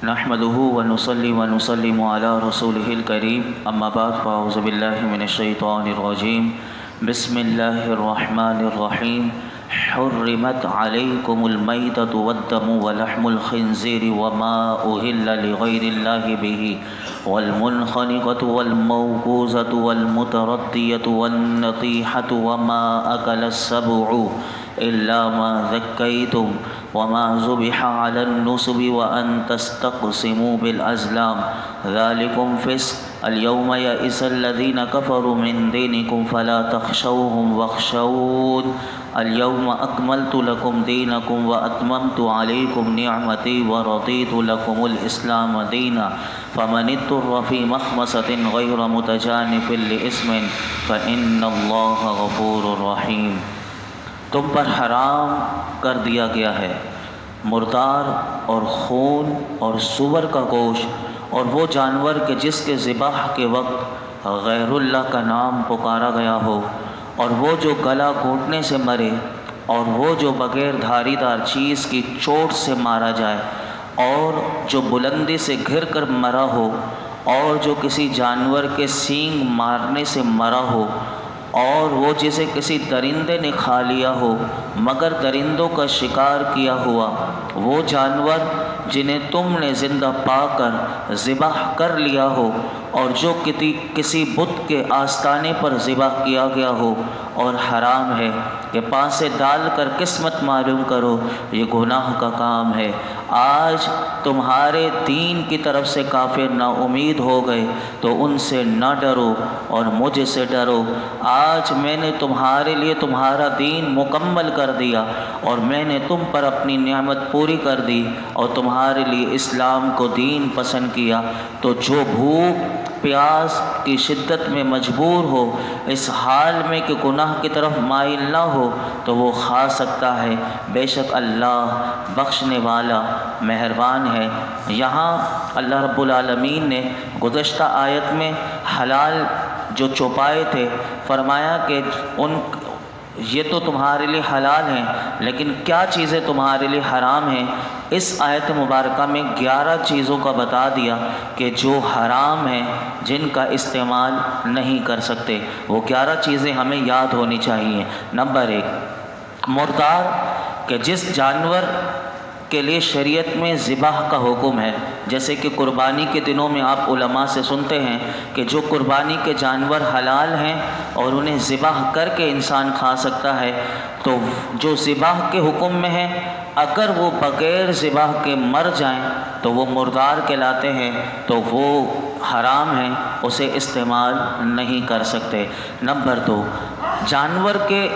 نحمده ونصلي ونسلم على رسوله الكريم أما بعد فأعوذ بالله من الشيطان الرجيم بسم الله الرحمن الرحيم حرمت عليكم الميتة والدم ولحم الخنزير وما أهل لغير الله به والمنخنقة والموقوذة والمتردية والنطيحة وما أكل السبع إلا ما ذكيتم وما ذبح على النصب وأن تستقسموا بالأزلام ذلكم فسق اليوم يئس الذين كفروا من دينكم فلا تخشوهم واخشون اليوم أكملت لكم دينكم وأتممت عليكم نعمتي ورضيت لكم الإسلام دينا فمن اضطر في مخمصة غير متجانف لإثم فإن الله غفور رحيم۔ تم پر حرام کر دیا گیا ہے مردار اور خون اور سور کا گوشت اور وہ جانور کہ جس کے ذبح کے وقت غیر اللہ کا نام پکارا گیا ہو، اور وہ جو گلا گھونٹنے سے مرے، اور وہ جو بغیر دھاری دار چیز کی چوٹ سے مارا جائے، اور جو بلندی سے گر کر مرا ہو، اور جو کسی جانور کے سینگ مارنے سے مرا ہو، اور وہ جسے کسی درندے نے کھا لیا ہو مگر درندوں کا شکار کیا ہوا، وہ جانور جنہیں تم نے زندہ پا کر ذبح کر لیا ہو، اور جو کسی بت کے آستانے پر ذبح کیا گیا ہو، اور حرام ہے کہ پانسے ڈال کر قسمت معلوم کرو، یہ گناہ کا کام ہے۔ آج تمہارے دین کی طرف سے کافر نا امید ہو گئے تو ان سے نہ ڈرو اور مجھ سے ڈرو۔ آج میں نے تمہارے لیے تمہارا دین مکمل کر دیا اور میں نے تم پر اپنی نعمت پوری کر دی اور تمہارے لیے اسلام کو دین پسند کیا، تو جو بھوک پیاس کی شدت میں مجبور ہو، اس حال میں کہ گناہ کی طرف مائل نہ ہو، تو وہ کھا سکتا ہے، بے شک اللہ بخشنے والا مہربان ہے۔ یہاں اللہ رب العالمین نے گزشتہ آیت میں حلال جو چوپائے تھے فرمایا کہ یہ تو تمہارے لیے حلال ہیں، لیکن کیا چیزیں تمہارے لیے حرام ہیں۔ اس آیت مبارکہ میں 11 چیزوں کا بتا دیا کہ جو حرام ہیں، جن کا استعمال نہیں کر سکتے۔ وہ 11 چیزیں ہمیں یاد ہونی چاہیے۔ نمبر 1، مردار کہ جس جانور کے لیے شریعت میں ذبح کا حکم ہے، جیسے کہ قربانی کے دنوں میں آپ علماء سے سنتے ہیں کہ جو قربانی کے جانور حلال ہیں اور انہیں ذبح کر کے انسان کھا سکتا ہے، تو جو ذبح کے حکم میں ہیں اگر وہ بغیر ذبح کے مر جائیں تو وہ مردار کہلاتے ہیں، تو وہ حرام ہیں، اسے استعمال نہیں کر سکتے۔ نمبر 2، جانور کے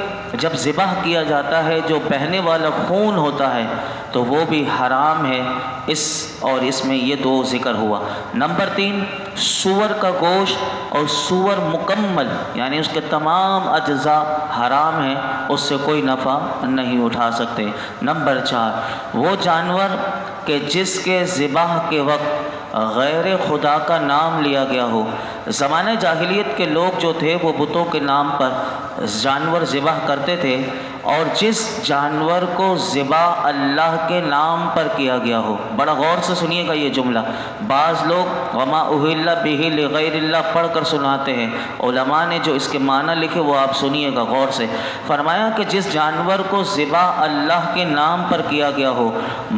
جب ذبح کیا جاتا ہے جو بہنے والا خون ہوتا ہے تو وہ بھی حرام ہے، اس میں یہ 2 ذکر ہوا۔ نمبر 3، سور کا گوشت اور سور مکمل یعنی اس کے تمام اجزاء حرام ہیں، اس سے کوئی نفع نہیں اٹھا سکتے۔ نمبر 4، وہ جانور کہ جس کے ذبح کے وقت غیر خدا کا نام لیا گیا ہو۔ زمانہ جاہلیت کے لوگ جو تھے وہ بتوں کے نام پر جانور ذبح کرتے تھے، اور جس جانور کو ذبح اللہ کے نام پر کیا گیا ہو، بڑا غور سے سنیے گا یہ جملہ، بعض لوگ وما اہل بہ لغیر اللہ پڑھ کر سناتے ہیں، علماء نے جو اس کے معنی لکھے وہ آپ سنیے گا غور سے۔ فرمایا کہ جس جانور کو ذبح اللہ کے نام پر کیا گیا ہو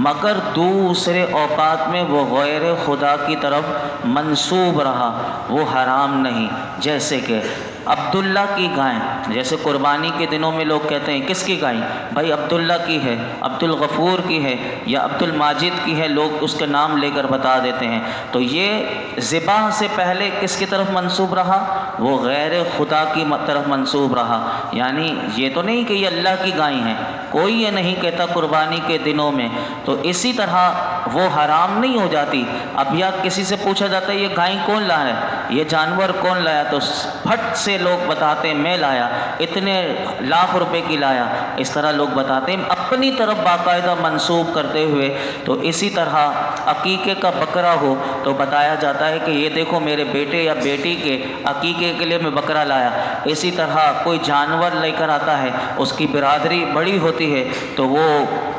مگر دوسرے اوقات میں وہ غیر خدا کی طرف منسوب رہا، وہ حرام نہیں۔ جیسے کہ عبداللہ کی گائیں، جیسے قربانی کے دنوں میں لوگ کہتے ہیں کس کی گائیں؟ بھائی عبداللہ کی ہے، عبد الغفور کی ہے یا عبد الماجد کی ہے، لوگ اس کے نام لے کر بتا دیتے ہیں، تو یہ ذبح سے پہلے کس کی طرف منسوب رہا؟ وہ غیر خدا کی طرف منسوب رہا۔ یعنی یہ تو نہیں کہ یہ اللہ کی گائیں ہیں، کوئی یہ نہیں کہتا قربانی کے دنوں میں، تو اسی طرح وہ حرام نہیں ہو جاتی۔ اب یا کسی سے پوچھا جاتا ہے یہ گائیں کون لایا ہے، یہ جانور کون لایا، تو پھٹ سے لوگ بتاتے ہیں میں لایا، اتنے لاکھ روپے کی لایا، اس طرح لوگ بتاتے ہیں اپنی طرف باقاعدہ منسوب کرتے ہوئے۔ تو اسی طرح عقیقے کا بکرا ہو تو بتایا جاتا ہے کہ یہ دیکھو میرے بیٹے یا بیٹی کے عقیقے کے لیے میں بکرا لایا۔ اسی طرح کوئی جانور لے کر آتا ہے، اس کی برادری بڑی ہوتی ہے تو وہ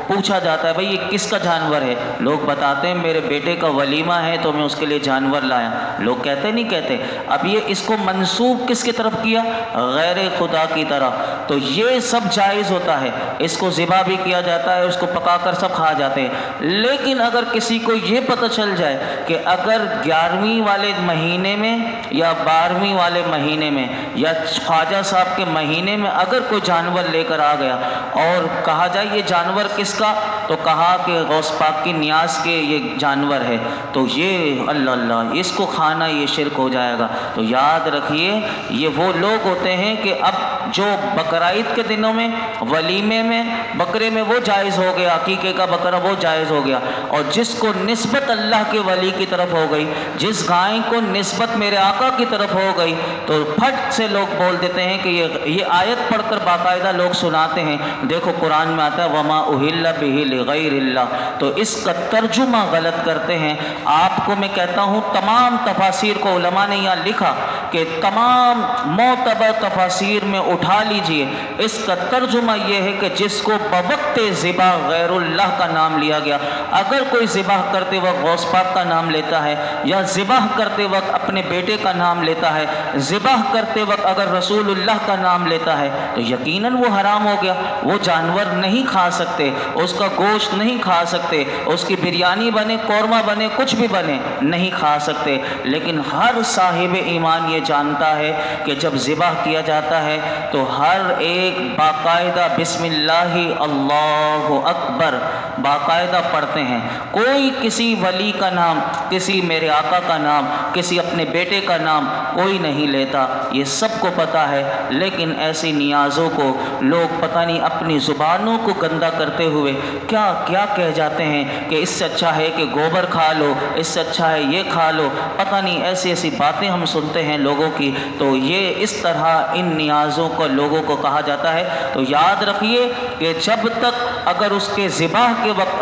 پوچھا جاتا ہے بھئی یہ کس کا جانور ہے؟ لوگ بتاتے ہیں میرے بیٹے کا ولیمہ ہے تو میں اس کے لیے جانور لایا. لوگ کہتے نہیں کہتے؟ اب یہ اس کو منسوب کس کی طرف کیا؟ غیر خدا کی طرف. تو یہ سب جائز ہوتا ہے، اس کو ذبح بھی کیا جاتا ہے، اس کو پکا کر سب کھا جاتے ہیں. لیکن اگر کسی کو یہ پتہ چل جائے کہ اگر 11ویں والے مہینے میں یا 12ویں والے مہینے میں یا خواجہ صاحب کے مہینے میں اگر کوئی جانور لے کر آ گیا اور کہا جائے یہ جانور کس کا، تو کہا کہ غوث پاک کی نیاز کے یہ جانور ہے، تو یہ اللہ اللہ اس کو کھانا یہ شرک ہو جائے گا. تو یاد رکھیے یہ وہ لوگ ہوتے ہیں کہ اب جو بقرعید کے دنوں میں ولیمے میں بکرے میں وہ جائز ہو گیا، عقیقے کا بکرا وہ جائز ہو گیا، اور جس کو نسبت اللہ کے ولی کی طرف ہو گئی، جس گائے کو نسبت میرے آقا کی طرف ہو گئی، تو پھٹ سے لوگ بول دیتے ہیں کہ یہ آیت پڑھ کر باقاعدہ لوگ سناتے ہیں. دیکھو قرآن میں آتا ہے وما اہل بہ لغیر اللہ، تو اس کا ترجمہ غلط کرتے ہیں. آپ کو میں کہتا ہوں تمام تفاسیر کو علماء نے یہاں لکھا کہ تمام معتبر تفاسیر میں اٹھا لیجئے، اس کا ترجمہ یہ ہے کہ جس کو بوقت ذبح غیر اللہ کا نام لیا گیا. اگر کوئی ذبح کرتے وقت غوث پاک کا نام لیتا ہے یا ذبح کرتے وقت اپنے بیٹے کا نام لیتا ہے، ذبح کرتے وقت اگر رسول اللہ کا نام لیتا ہے، تو یقیناً وہ حرام ہو گیا. وہ جانور نہیں کھا سکتے، اس کا گوشت نہیں کھا سکتے، اس کی بریانی بنے، قورمہ بنے، کچھ بھی بنے، نہیں کھا سکتے. لیکن ہر صاحب ایمان یہ جانتا ہے کہ جب ذبح کیا جاتا ہے تو ہر ایک باقاعدہ بسم اللہ اللہ اکبر باقاعدہ پڑھتے ہیں. کوئی کسی ولی کا نام، کسی میرے آقا کا نام، کسی اپنے بیٹے کا نام کوئی نہیں لیتا، یہ سب کو پتہ ہے. لیکن ایسی نیازوں کو لوگ پتہ نہیں اپنی زبانوں کو گندا کرتے ہوئے کیا کیا کہہ جاتے ہیں کہ اس سے اچھا ہے کہ گوبر کھا لو، اس سے اچھا ہے یہ کھا لو. پتہ نہیں ایسی ایسی باتیں ہم سنتے ہیں لوگوں کی. تو یہ اس طرح ان نیازوں کو لوگوں کو کہا جاتا ہے. تو یاد رکھیے کہ جب تک اگر اس کے ذبح کے وقت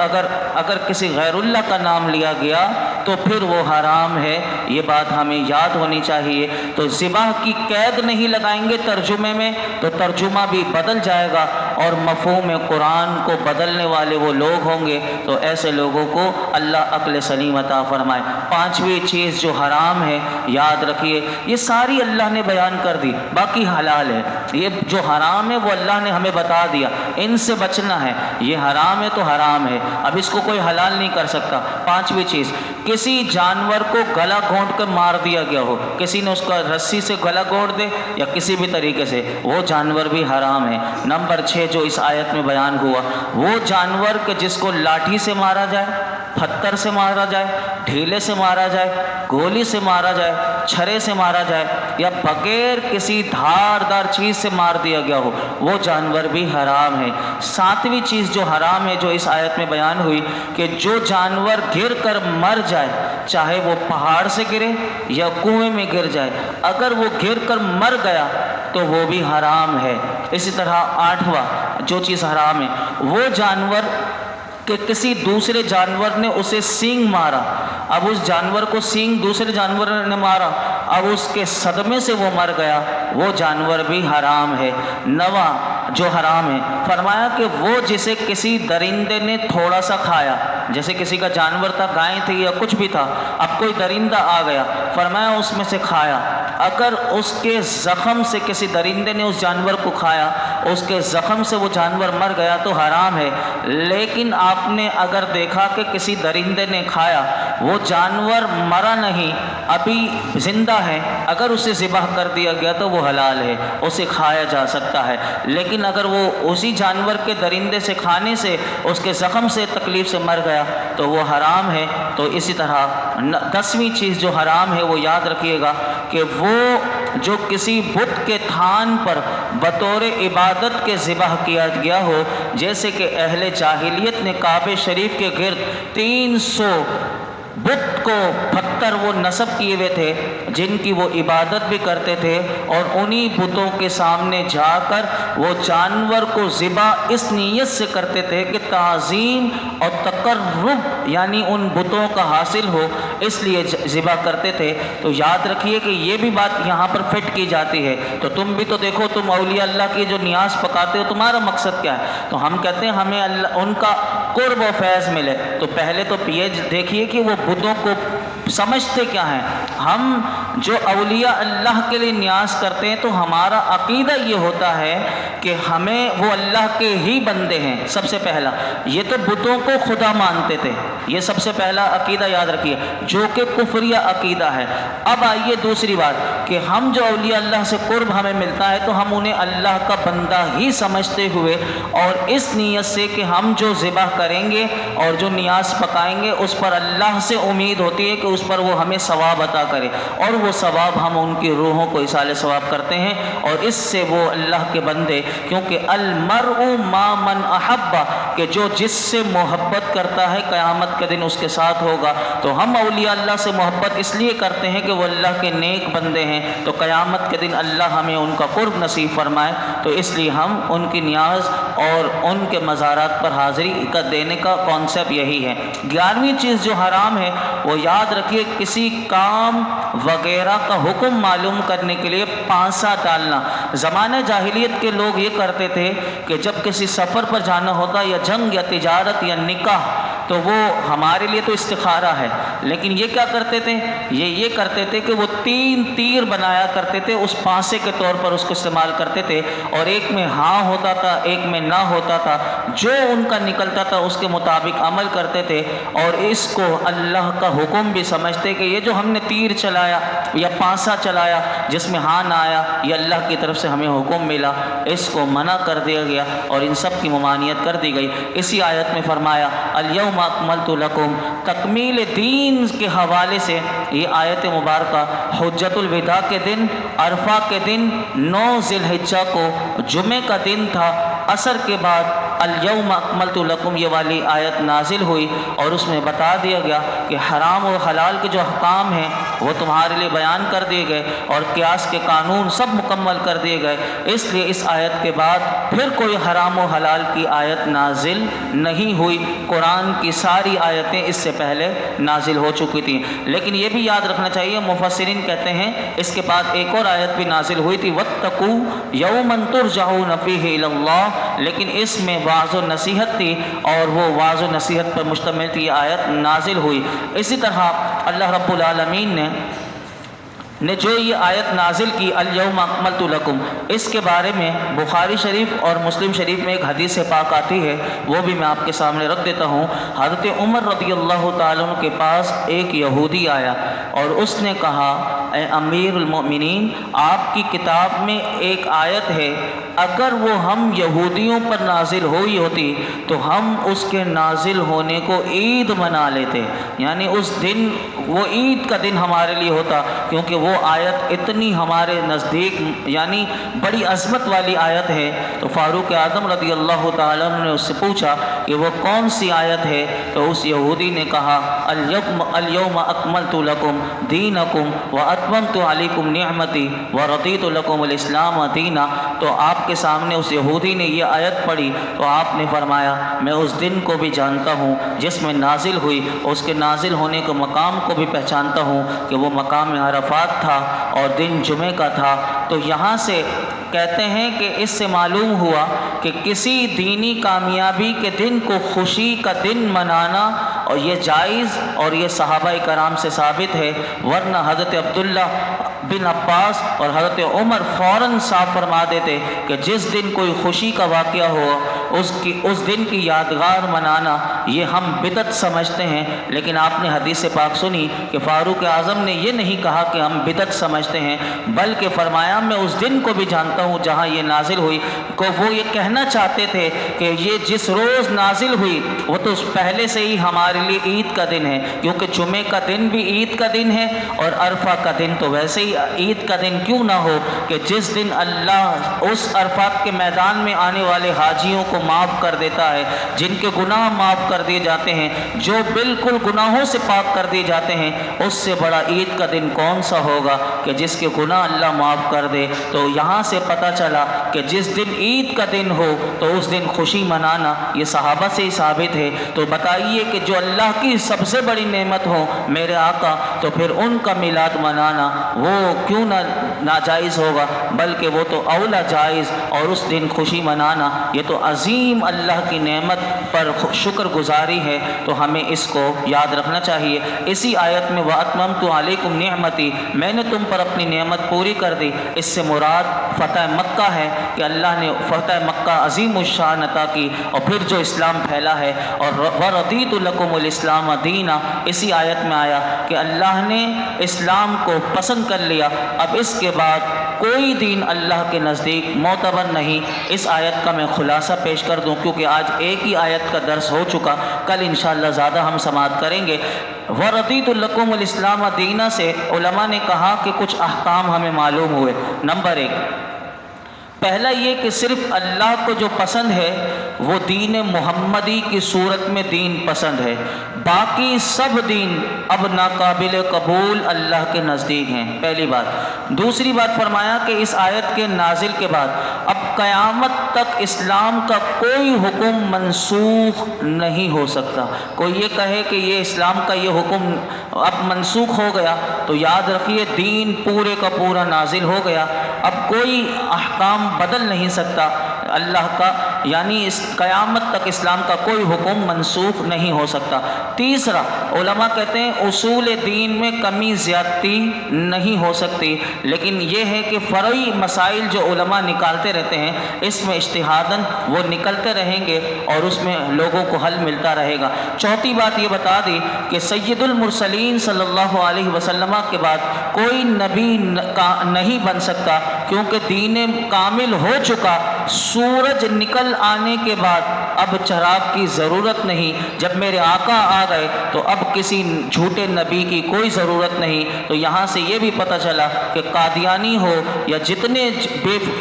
اگر کسی غیر اللہ کا نام لیا گیا تو پھر وہ حرام ہے. یہ بات ہمیں یاد ہونی چاہیے. تو ذبح کی قید نہیں لگائیں گے ترجمے میں تو ترجمہ بھی بدل جائے گا اور مفہوم قرآن کو بدلنے والے وہ لوگ ہوں گے. تو ایسے لوگوں کو اللہ عقل سلیم عطا فرمائے. 5ویں چیز جو حرام ہے یاد رکھیے، یہ ساری اللہ نے بیان کر دی، باقی حلال ہے. یہ جو حرام ہے وہ اللہ نے ہمیں بتا دیا، ان سے بچنا ہے. یہ حرام ہے تو حرام ہے، اب اس کو کوئی حلال نہیں کر سکتا. 5ویں چیز، کسی جانور کو گلا گھونٹ کر مار دیا گیا ہو، کسی نے اس کا رسی سے گلا گھونٹ دے یا کسی بھی طریقے سے، وہ جانور بھی حرام ہے. نمبر 6 جو اس آیت میں بیان ہوا، وہ جانور کہ جس کو لاٹھی سے مارا جائے، پتھر سے مارا جائے، ڈھیلے سے مارا جائے، گولی سے مارا جائے، چھرے سے مارا جائے یا بغیر کسی دھاردار چیز سے مار دیا گیا ہو، وہ جانور بھی حرام ہے. 7ویں چیز جو حرام ہے جو اس آیت میں بیان ہوئی کہ جو جانور گر کر مر جائے، چاہے وہ پہاڑ سے گرے یا کنویں میں گر جائے، اگر وہ گر کر مر گیا تو وہ بھی حرام ہے. اسی طرح 8واں جو چیز حرام ہے، وہ جانور کہ کسی دوسرے جانور نے اسے سینگ مارا، اب اس جانور کو سینگ دوسرے جانور نے مارا، اب اس کے صدمے سے وہ مر گیا، وہ جانور بھی حرام ہے. 9واں جو حرام ہے، فرمایا کہ وہ جسے کسی درندے نے تھوڑا سا کھایا، جیسے کسی کا جانور تھا، گائے تھی یا کچھ بھی تھا، اب کوئی درندہ آ گیا، فرمایا اس میں سے کھایا، اگر اس کے زخم سے کسی درندے نے اس جانور کو کھایا، اس کے زخم سے وہ جانور مر گیا تو حرام ہے. لیکن آپ نے اگر دیکھا کہ کسی درندے نے کھایا، وہ جانور مرا نہیں، ابھی زندہ ہے، اگر اسے ذبح کر دیا گیا تو وہ حلال ہے، اسے کھایا جا سکتا ہے. لیکن اگر وہ اسی جانور کے درندے سے کھانے سے اس کے زخم سے تکلیف سے مر گیا تو وہ حرام ہے. تو اسی طرح 10ویں چیز جو حرام ہے وہ یاد رکھیے گا کہ وہ جو کسی بت کے تھان پر بطور عبادت کے ذبح کیا گیا ہو، جیسے کہ اہل جاہلیت نے کعبہ شریف کے گرد 300 بت کو پتھر وہ نصب کیے ہوئے تھے جن کی وہ عبادت بھی کرتے تھے، اور انہی بتوں کے سامنے جا کر وہ جانور کو ذبح اس نیت سے کرتے تھے کہ تعظیم اور تقرب یعنی ان بتوں کا حاصل ہو، اس لیے ذبح کرتے تھے. تو یاد رکھیے کہ یہ بھی بات یہاں پر فٹ کی جاتی ہے. تو تم بھی تو دیکھو، تم اولیاء اللہ کی جو نیاز پکاتے ہو، تمہارا مقصد کیا ہے؟ تو ہم کہتے ہیں ہمیں اللہ ان کا قرب و فیض ملے۔ تو پہلے تو یہ دیکھیے کہ وہ بتوں کو سمجھتے کیا ہیں۔ ہم جو اولیاء اللہ کے لیے نیاز کرتے ہیں تو ہمارا عقیدہ یہ ہوتا ہے کہ ہمیں وہ اللہ کے ہی بندے ہیں۔ سب سے پہلا یہ تو بتوں کو خدا مانتے تھے، یہ سب سے پہلا عقیدہ یاد رکھیے، جو کہ کفریہ عقیدہ ہے۔ اب آئیے دوسری بات کہ ہم جو اولیاء اللہ سے قرب ہمیں ملتا ہے تو ہم انہیں اللہ کا بندہ ہی سمجھتے ہوئے اور اس نیت سے کہ ہم جو ذبح کریں گے اور جو نیاز پکائیں گے اس پر اللہ سے امید ہوتی ہے کہ اس پر وہ ہمیں ثواب عطا کرے، اور وہ ثواب ہم ان کی روحوں کو ایصال ثواب کرتے ہیں، اور اس سے وہ اللہ کے بندے، کیونکہ المرء ما من احب، کہ جو جس سے محبت کرتا ہے قیامت کے دن اس کے ساتھ ہوگا۔ تو ہم اولیاء اللہ سے محبت اس لیے کرتے ہیں کہ وہ اللہ کے نیک بندے ہیں، تو قیامت کے دن اللہ ہمیں ان کا قرب نصیب فرمائے، تو اس لیے ہم ان کی نیاز اور ان کے مزارات پر حاضری کا دینے کا کانسیپٹ یہی ہے۔ 11ویں چیز جو حرام ہے وہ یاد رکھیے، کسی کام وغیرہ کا حکم معلوم کرنے کے لیے پانسا ڈالنا۔ زمانہ جاہلیت کے لوگ یہ کرتے تھے کہ جب کسی سفر پر جانا ہوتا یا جنگ یا تجارت یا نکاح، تو وہ ہمارے لیے تو استخارہ ہے، لیکن یہ کیا کرتے تھے، یہ کرتے تھے کہ وہ 3 تیر بنایا کرتے تھے، اس پانسے کے طور پر اس کو استعمال کرتے تھے، اور ایک میں ہاں ہوتا تھا ایک میں نہ ہوتا تھا، جو ان کا نکلتا تھا اس کے مطابق عمل کرتے تھے، اور اس کو اللہ کا حکم بھی سمجھتے کہ یہ جو ہم نے تیر چلایا یا پانسا چلایا جس میں ہاں نہ آیا، یہ اللہ کی طرف سے ہمیں حکم ملا، اس کو منع کر دیا گیا اور ان سب کی ممانعت کر دی گئی۔ اسی آیت میں فرمایا الیوم اکملت لکم، تکمیل دین کے حوالے سے یہ آیت مبارکہ حجت الوداع کے دن، عرفہ کے دن 9 ذی الحجہ کو جمعے کا دن تھا، عصر کے بعد الیوم اکملت لکم یہ والی آیت نازل ہوئی، اور اس میں بتا دیا گیا کہ حرام و حلال کے جو احکام ہیں وہ تمہارے لیے بیان کر دیے گئے، اور قیاس کے قانون سب مکمل کر دیے گئے۔ اس لیے اس آیت کے بعد پھر کوئی حرام و حلال کی آیت نازل نہیں ہوئی، قرآن کی ساری آیتیں اس سے پہلے نازل ہو چکی تھیں۔ لیکن یہ بھی یاد رکھنا چاہیے، مفسرین کہتے ہیں اس کے بعد ایک اور آیت بھی نازل ہوئی تھی، واتقوا یوما ترجعون فیہ الی اللہ، لیکن اس میں واعظ و نصیحت تھی اور وہ واعظ و نصیحت پر مشتمل تھی، یہ آیت نازل ہوئی۔ اسی طرح اللہ رب العالمین نے جو یہ آیت نازل کی الیوم اکملت لکم، اس کے بارے میں بخاری شریف اور مسلم شریف میں ایک حدیث پاک آتی ہے، وہ بھی میں آپ کے سامنے رکھ دیتا ہوں۔ حضرت عمر رضی اللہ تعالیٰ عنہ کے پاس ایک یہودی آیا اور اس نے کہا، اے امیر المؤمنین، آپ کی کتاب میں ایک آیت ہے، اگر وہ ہم یہودیوں پر نازل ہوئی ہوتی تو ہم اس کے نازل ہونے کو عید منا لیتے، یعنی اس دن وہ عید کا دن ہمارے لیے ہوتا، کیونکہ وہ آیت اتنی ہمارے نزدیک یعنی بڑی عظمت والی آیت ہے۔ تو فاروق اعظم رضی اللہ تعالیٰ عنہ نے اس سے پوچھا کہ وہ کون سی آیت ہے، تو اس یہودی نے کہا، الیوم اکملت لکم دینکم واتممت علیکم نعمتی ورضیت لکم الاسلام دینا۔ تو آپ کے سامنے اس یہودی نے یہ آیت پڑھی تو آپ نے فرمایا، میں اس دن کو بھی جانتا ہوں جس میں نازل ہوئی، اس کے نازل ہونے کے مقام کو بھی پہچانتا ہوں کہ وہ مقام عرفات تھا اور دن جمعے کا تھا۔ تو یہاں سے کہتے ہیں کہ اس سے معلوم ہوا کہ کسی دینی کامیابی کے دن کو خوشی کا دن منانا اور یہ جائز اور یہ صحابہ کرام سے ثابت ہے، ورنہ حضرت عبداللہ بن عباس اور حضرت عمر فوراً صاف فرما دیتے کہ جس دن کوئی خوشی کا واقعہ ہو اس دن کی یادگار منانا یہ ہم بدعت سمجھتے ہیں۔ لیکن آپ نے حدیث پاک سنی کہ فاروق اعظم نے یہ نہیں کہا کہ ہم بدعت سمجھتے ہیں، بلکہ فرمایا میں اس دن کو بھی جانتا ہوں جہاں یہ نازل ہوئی، کو وہ یہ کہنا چاہتے تھے کہ یہ جس روز نازل ہوئی وہ تو پہلے سے ہی ہمارے لیے عید کا دن ہے، کیونکہ جمعے کا دن بھی عید کا دن ہے اور عرفہ کا دن تو ویسے ہی عید کا دن کیوں نہ ہو، کہ جس دن اللہ اس عرفات کے میدان میں آنے والے حاجیوں کو معاف کر دیتا ہے، جن کے گناہ معاف کر دیے جاتے ہیں، جو بالکل گناہوں سے پاک کر دیے جاتے ہیں، اس سے بڑا عید کا دن کون سا ہوگا کہ جس کے گناہ اللہ معاف کر دے۔ تو یہاں سے پتہ چلا کہ جس دن عید کا دن ہو تو اس دن خوشی منانا یہ صحابہ سے ہی ثابت ہے۔ تو بتائیے کہ جو اللہ کی سب سے بڑی نعمت ہو میرے آقا، تو پھر ان کا میلاد منانا وہ کیوں نہ ناجائز ہوگا، بلکہ وہ تو اولا جائز، اور اس دن خوشی منانا یہ تو عظیم اللہ کی نعمت پر شکر گزاری ہے، تو ہمیں اس کو یاد رکھنا چاہیے۔ اسی آیت میں وَأَتْمَمْتُ عَلَيْكُمْ نِعْمَتِي، میں نے تم پر اپنی نعمت پوری کر دی، اس سے مراد فتح مکہ ہے کہ اللہ نے فتح مکہ عظیم الشان عطا کی، اور پھر جو اسلام پھیلا ہے، اور وَرَضِيتُ لَكُمُ الْإِسْلَامَ دِينًا اسی آیت میں آیا کہ اللہ نے اسلام کو پسند کر لیا، اب اس کے بعد کوئی دین اللہ کے نزدیک معتبر نہیں۔ اس آیت کا میں خلاصہ پیش کر دوں کیونکہ آج ایک ہی آیت کا درس ہو چکا، کل انشاءاللہ زیادہ ہم سماعت کریں گے۔ وَرَضِيتُ لَكُمُ الْإِسْلَامَ دِينًا سے علماء نے کہا کہ کچھ احکام ہمیں معلوم ہوئے۔ نمبر 1، پہلا یہ کہ صرف اللہ کو جو پسند ہے وہ دین محمدی کی صورت میں دین پسند ہے، باقی سب دین اب ناقابل قبول اللہ کے نزدیک ہیں، پہلی بات۔ دوسری بات فرمایا کہ اس آیت کے نازل کے بعد اب قیامت تک اسلام کا کوئی حکم منسوخ نہیں ہو سکتا۔ کوئی یہ کہے کہ یہ اسلام کا یہ حکم اب منسوخ ہو گیا تو یاد رکھیے دین پورے کا پورا نازل ہو گیا، اب کوئی احکام بدل نہیں سکتا اللہ کا، یعنی اس قیامت تک اسلام کا کوئی حکم منسوخ نہیں ہو سکتا۔ تیسرا، علماء کہتے ہیں اصول دین میں کمی زیادتی نہیں ہو سکتی، لیکن یہ ہے کہ فرعی مسائل جو علماء نکالتے رہتے ہیں اس میں اجتہاداً وہ نکلتے رہیں گے اور اس میں لوگوں کو حل ملتا رہے گا۔ چوتھی بات یہ بتا دی کہ سید المرسلین صلی اللہ علیہ وسلم کے بعد کوئی نبی نہیں بن سکتا، کیونکہ دین کامل ہو چکا۔ سورج نکل آنے کے بعد اب چراغ کی ضرورت نہیں، جب میرے آقا آ گئے تو اب کسی جھوٹے نبی کی کوئی ضرورت نہیں۔ تو یہاں سے یہ بھی پتہ چلا کہ قادیانی ہو یا جتنے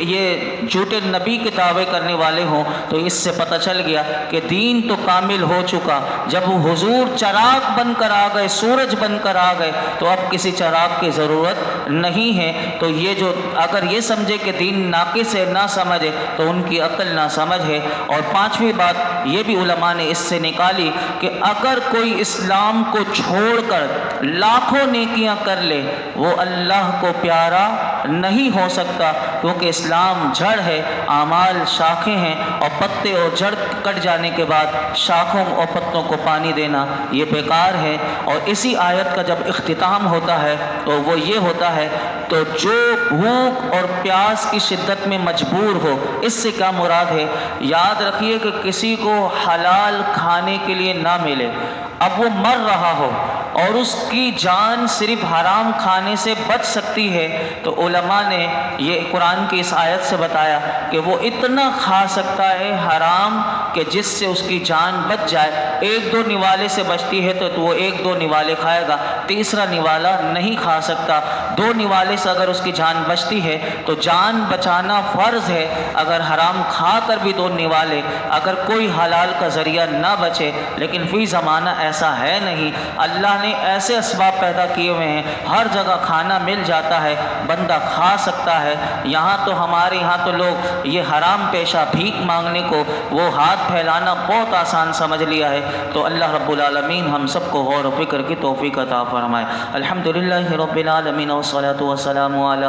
یہ جھوٹے نبی کے دعوے کرنے والے ہوں، تو اس سے پتہ چل گیا کہ دین تو کامل ہو چکا۔ جب وہ حضور چراغ بن کر آ گئے، سورج بن کر آ گئے، تو اب کسی چراغ کی ضرورت نہیں ہے۔ تو یہ جو اگر یہ سمجھے کہ دین ناقص ہے، نہ سمجھے، تو ان کی عقل نہ سمجھ ہے۔ اور پانچویں بات یہ بھی علماء نے اس سے نکالی کہ اگر کوئی اسلام کو چھوڑ کر لاکھوں نیکیاں کر لے وہ اللہ کو پیارا نہیں ہو سکتا، کیونکہ اسلام جڑ ہے، اعمال شاخیں ہیں، اور پتے اور جڑ کٹ جانے کے بعد شاخوں اور پتوں کو پانی دینا یہ بیکار ہے۔ اور اسی آیت کا جب اختتام ہوتا ہے تو وہ یہ ہوتا ہے، تو جو بھوک اور پیاس کی شدت میں مجبور ہو، اس سے کیا مراد ہے؟ یاد رکھیے کہ کسی کو حلال کھانے کے لیے نہ ملے، اب وہ مر رہا ہو اور اس کی جان صرف حرام کھانے سے بچ سکتی ہے، تو علماء نے یہ قرآن کی اس آیت سے بتایا کہ وہ اتنا کھا سکتا ہے حرام کہ جس سے اس کی جان بچ جائے۔ ایک دو نوالے سے بچتی ہے تو وہ ایک دو نوالے کھائے گا، تیسرا نوالا نہیں کھا سکتا۔ دو نوالے سے اگر اس کی جان بچتی ہے تو جان بچانا فرض ہے۔ اگر حرام کھا کر بھی دو نوالے، اگر کوئی حلال کا ذریعہ نہ بچے، لیکن فی زمانہ ایسا ہے نہیں، اللہ نے ایسے اسباب پیدا کیے ہوئے ہیں، ہر جگہ کھانا مل جاتا ہے، بندہ کھا سکتا ہے۔ یہاں تو ہمارے یہاں تو لوگ یہ حرام پیشہ بھیک مانگنے کو وہ ہاتھ پھیلانا بہت آسان سمجھ لیا ہے۔ تو اللہ رب العالمین ہم سب کو غور و فکر کی توفیق عطا فرمائے۔ الحمدللہ رب العالمین والصلاة والسلام علی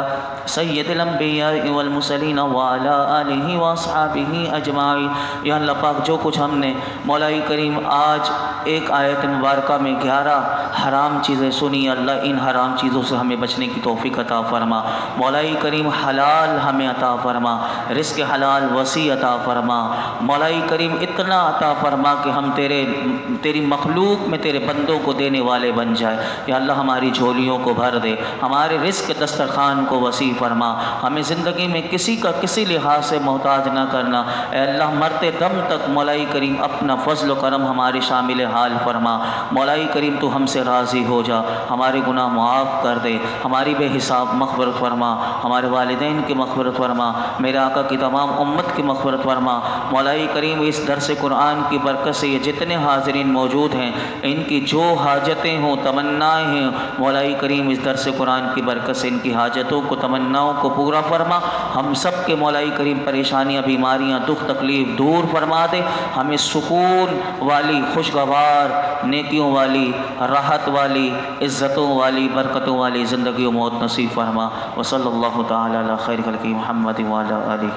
سید الانبیاء والمرسلین وعلی آلہ واصحابہ اجمعین۔ یا اللہ پاک جو کچھ ہم نے مولا کریم آج ایک آیت مبارکہ میں 11 حرام چیزیں سنی، اللہ ان حرام چیزوں سے ہمیں بچنے کی توفیق عطا فرما۔ مولا کریم حلال ہمیں عطا فرما، رزق حلال وسیع عطا فرما۔ مولا کریم اتنا عطا فرما کہ ہم تیری مخلوق میں تیرے بندوں کو دینے والے بن جائے۔ یا اللہ ہماری جھولیوں کو بھر دے، ہمارے رزق دسترخوان کو وسیع فرما، ہمیں زندگی میں کسی کا کسی لحاظ سے محتاج نہ کرنا۔ اے اللہ مرتے دم تک مولا کریم اپنا فضل و کرم ہمارے شامل حال فرما۔ مولا کریم تو ہم سے راضی ہو جا، ہمارے گناہ معاف کر دے، ہماری بے حساب مغفرت فرما، ہمارے والدین کی مغفرت فرما، میرے آقا کی تمام امت کی مغفرت فرما۔ مولا کریم اس درس قرآن کی برکت سے یہ جتنے حاضرین موجود ہیں ان کی جو حاجتیں ہوں تمنائیں ہیں، مولا کریم اس درس قرآن کی برکت سے ان کی حاجتوں کو تمناؤں کو پورا فرما۔ ہم سب کے مولا کریم پریشانیاں بیماریاں دکھ تکلیف دور فرما دے، ہمیں سکون والی خوشگوار نیکیوں والی راہ راحت والی، عزتوں والی، برکتوں والی زندگی و موت نصیب فرما۔ وصلی اللہ تعالی علی خیر خلقہ محمد وعلی آلہ